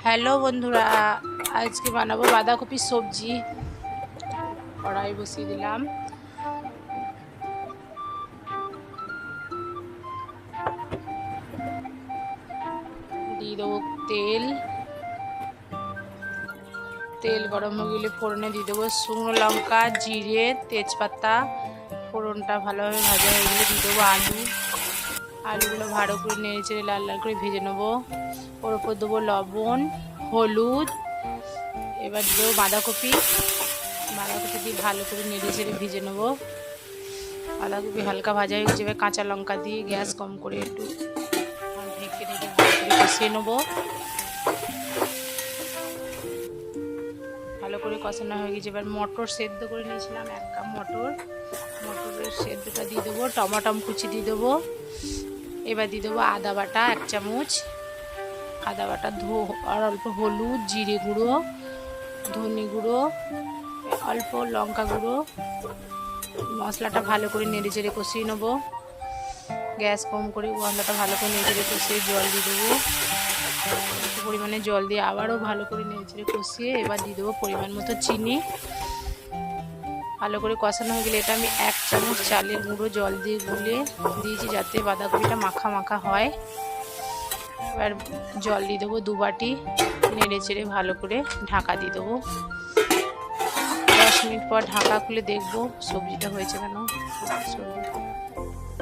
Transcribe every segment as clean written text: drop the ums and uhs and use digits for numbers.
Hello বন্ধুরা, আজকে বানাবো বাঁধাকপির সবজি। কড়াই বসিয়ে দিলাম, দিয়ে দেবো তেল। তেল গরম হয়ে গেলে ফোড়নে দিয়ে দেবো শুকনো লঙ্কা, জিরে, তেজপাতা। ফোড়নটা ভালোভাবে ভাজা হয়ে গেলে দিয়ে দেবো আলুগুলো ভালো করে নেড়ে চেড়ে লাল লাল করে ভেজে নেবো। ওর ওপর দেবো লবণ, হলুদ। এবার দিয়ে দেবো বাঁধাকপি দিয়ে ভালো করে নেড়ে চেড়ে ভেজে নেবো। বাঁধাকপি হালকা ভাজা হয়ে গেছে, এবার কাঁচা লঙ্কা দিয়ে গ্যাস কম করে একটু ঢেকে ভালো করে কষিয়ে নেবো। ভালো করে কষানো হয়ে গেছে, এবার মটর সেদ্ধ করে নিয়েছিলাম 1 কাপ মটরের সেদ্ধটা দিয়ে দেবো। টমাটম কুচি দিয়ে দেবো। এবার দিয়ে দেবো আদা বাটা 1 চামচ, আদা বাটা আর অল্প হলুদ, জিরে গুঁড়ো, ধনে গুঁড়ো, অল্প লঙ্কা গুঁড়ো। মশলাটা ভালো করে নেড়ে চেড়ে কষিয়ে নেবো। গ্যাস কম করে মশলাটা ভালো করে নেড়ে চেড়ে কষিয়ে জল দিয়ে দেবো। একটু পরিমাণে জল দিয়ে আবারও ভালো করে নেড়ে চেড়ে কষিয়ে এবার দিয়ে দেবো পরিমাণ মতো চিনি। ভালো করে কষানো হয়ে গেলে এটা আমি 1 চামচ চালের গুঁড়ো জল দিয়ে গুলে দিয়েছি, যাতে বাঁধাকপিটা মাখা মাখা হয়। এবার জল দিয়ে দেবো 2 বাটি, নেড়ে চেড়ে ভালো করে ঢাকা দিয়ে দেবো। 10 মিনিট পর ঢাকা খুলে দেখবো সবজিটা হয়েছে কেন।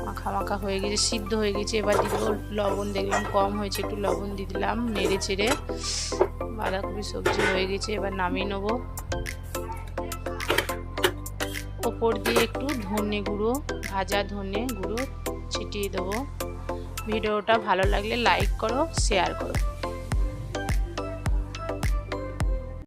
মাখা মাখা হয়ে গেছে, সিদ্ধ হয়ে গেছে। এবার দিয়ে দেবো লবণ, দেখলাম কম হয়েছে, একটু লবণ দিয়ে দিলাম। নেড়ে চেড়ে বাঁধাকপির সবজি হয়ে গেছে, এবার নামিয়ে নেবো। ওপর দিয়ে একটু ধনে গুঁড়ো, ভাজা ধনে গুঁড়ো ছিটিয়ে দেবো। ভিডিওটা ভালো লাগলে লাইক করো, শেয়ার করো।